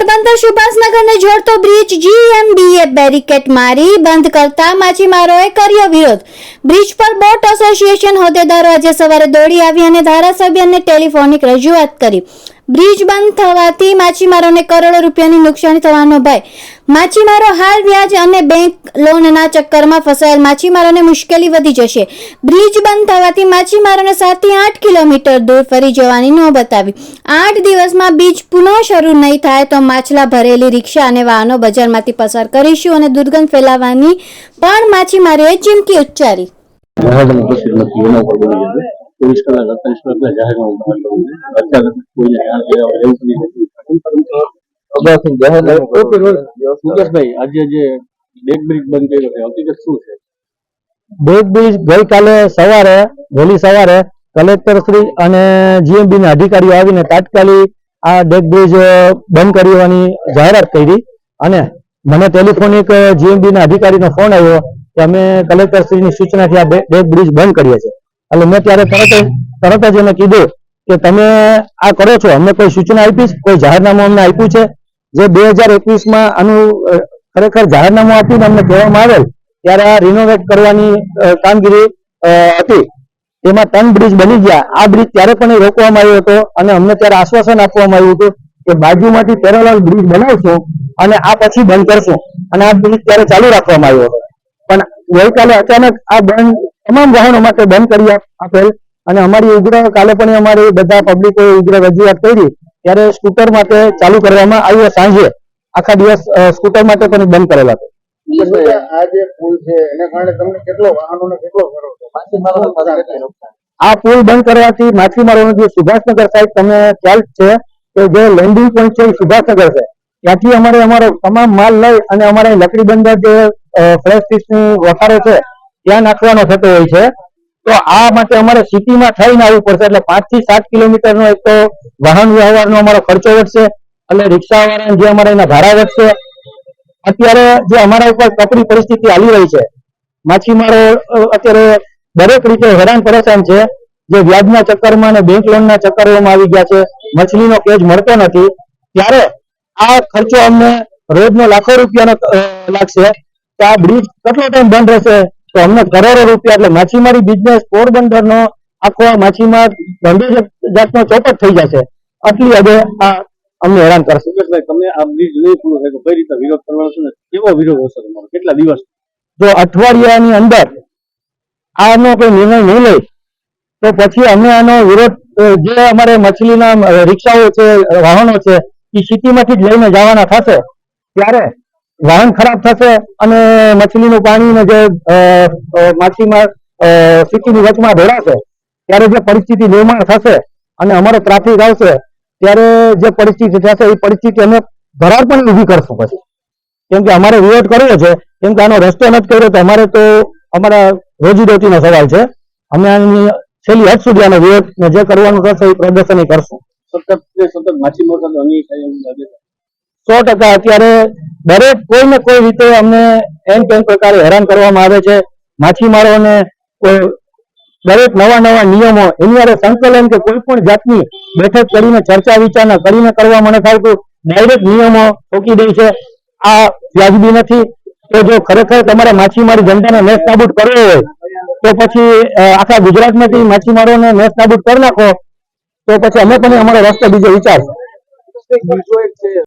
પોરબંદર સુભાષનગરને જોડતો bridge જીએમબીએ barricade મારી બંધ કરતા માછીમારોએ કર્યો વિરોધ। બ્રિજ પર બોટ એસોસિએશન હોદ્દેદારો આજે સવારે દોડી આવી અને ધારાસભ્યને ટેલિફોનિક રજૂઆત કરી। બ્રિજ બંધ થવાથી માછીમારોને કરોડો રૂપિયાની નુકસાની થવાનો ભય। માછીમારો હાલ વ્યાજ અને બેંક લોનના ચક્કરમાં ફસાયેલ માછીમારોને મુશ્કેલી વધી જશે। બ્રિજ બંધ થવાથી માછીમારોને 7 થી 8 કિલોમીટર દૂર ફરી જવાની નોબત આવી। 8 દિવસમાં બ્રિજ પુનઃ શરૂ નહીં થાય તો માછલા ભરેલી રિક્ષા અને વાહનો બજારમાંથી પસાર કરીશું અને દુર્ગંધ ફેલાવવાની પણ માછીમારોએ ચીમકી ઉચ્ચારી। ગઈકાલે સવારે વહેલી સવારે કલેક્ટર શ્રી અને જીએમબી ના અધિકારીઓ આવીને તાત્કાલિક આ ડેક બ્રિજ બંધ કરવાની જાહેરાત કરી અને મને ટેલિફોનિક જીએમબી ના અધિકારીનો ફોન આવ્યો કે અમે કલેક્ટર શ્રીની સૂચનાથી આ ડેક બ્રિજ બંધ કરીએ છીએ। એટલે મેં ત્યારે તરત જ એને કીધું કે તમે આ કરો છો, અમને કોઈ સૂચના આપી, કોઈ જાહેરનામું અમને આપ્યું છે? જે 2021માં આનું ખરેખર જાહેરનામું આપીને અમને કહેવામાં આવેલ ત્યારે આ રિનોવેટ કરવાની કામગીરી હતી, તેમાં 3 બ્રિજ બની ગયા। આ બ્રિજ ત્યારે પણ રોકવામાં આવ્યો હતો અને અમને ત્યારે આશ્વાસન આપવામાં આવ્યું હતું કે બાજુમાંથી પેરેલલ બ્રિજ બનાવશો અને આ પછી બંધ કરશો અને આ બ્રિજ ત્યારે ચાલુ રાખવામાં આવ્યો હતો। પણ ગઈકાલે અચાનક આ બંધ તમામ વાહનો માટે બંધ કરી આપેલ અને અમારી ઉગ્ર કાલે પણ અમારી બધા પબ્લિકોએ ઉગ્ર રજૂઆત કરી ત્યારે સ્કૂટર માટે ચાલુ કરવામાં આવ્યો। સાંજે આખા દિવસ સ્કૂટર માટે પણ બંધ કરેલા હતા। આ જે પુલ છે એને કારણે તમને કેટલો વાહનોને કેટલો ફેરો છે? માછીમારોને આ પુલ બંધ કરવાથી માછીમારોનો જે સુભાષનગર સાઈડ તમને ખ્યાલ છે કે જે લેન્ડિંગ પોઈન્ટ છે એ સુભાષનગર છે, ત્યાંથી અમારો તમામ માલ લઈ અને અમારે લકડી બંદર જે ફ્રેશ ફિશની વખારો છે ત્યાં નાખવાનો થતો હોય છે। તો આ માટે અમારે સિટીમાં થઈને આવવું પડશે, એટલે 5 થી 7 કિલોમીટરનો એક તો વાહન વ્યવહારનો અમારો ખર્ચો વધશે, એટલે રિક્ષાવાળાને જે અમારા એના ભાડા વધશે। અત્યારે જે અમારા ઉપર કપરી પરિસ્થિતિ ચાલી રહી છે, માછીમારો અત્યારે દરેક રીતે હેરાન પરેશાન છે। જે વ્યાજના ચક્કરમાં અને બેંક લોનના ચક્કરોમાં આવી ગયા છે, મછલીનો કેજ મળતો નથી, ત્યારે આ ખર્ચો અમને રોજનો લાખો રૂપિયાનો લાગશે। તો આ બ્રિજ કેટલો ટાઈમ બંધ રહેશે તો અમને કરોડો રૂપિયા, એટલે માછીમારી બિઝનેસ પોરબંદરનો આખો માછીમાર ધંધો જાતનો ચોપટ થઈ જશે। આટલી હદે આ અમને હેરાન કરશે। તમે આ બ્રિજ નહીં પૂરો થાય તો કઈ રીતે વિરોધ કરવાનો છે ને કેવો વિરોધ હશે તમારો? કેટલા દિવસ? જો અઠવાડિયાની અંદર આનો કોઈ નિર્ણય નહીં લે તો પછી અમે આનો વિરોધ, જે અમારે મછલીના રિક્ષાઓ છે, વાહનો છે એ સિટીમાંથી જ લઈને જવાના થશે, ત્યારે વાહન ખરાબ થશે અને મછલીનું પાણી જે માછીમાર સિટીની વચમાં ભેળાશે ત્યારે જે પરિસ્થિતિ નિર્માણ થશે અને અમારો ટ્રાફિક આવશે ત્યારે જે પરિસ્થિતિ થશે એ પરિસ્થિતિ અમે ધરાર પણ ઊભી કરશું પછી, કેમ કે અમારે વિરોધ કરવો છે, કેમ કે આનો રસ્તો નથી કર્યો તો અમારે તો અમારા રોજીરોટીનો સવાલ છે। અમે આની છેલ્લી હદ સુધી આનો વિરોધ જે કરવાનું થશે એ પ્રદર્શન કરશું। સતત માછીમારો સાથે અન્યાય થાય એવું લાગે છે? 100% અત્યારે દરેક કોઈ ને કોઈ રીતે અમને એમ કેમ પ્રકારે હેરાન કરવામાં આવે છે। માછીમારોને દરેક નવા નિયમો એની સાથે સંકલન કે કોઈ પણ જાતની બેઠક કરીને ચર્ચા વિચારણા કરીને કરવામાં નથી આવતું, ડાયરેક્ટ નિયમો ઠોકી દે છે। આ વ્યાજબી નથી। તો જો ખરેખર તમારે માછીમારી ધંધાને નેસ્ત નાબૂદ કરવો હોય તો પછી આખા ગુજરાતમાંથી માછીમારોને નેસ્ત નાબૂદ કરી નાખો, તો પછી અમે પણ અમારો રસ્તો બીજો વિચારશું।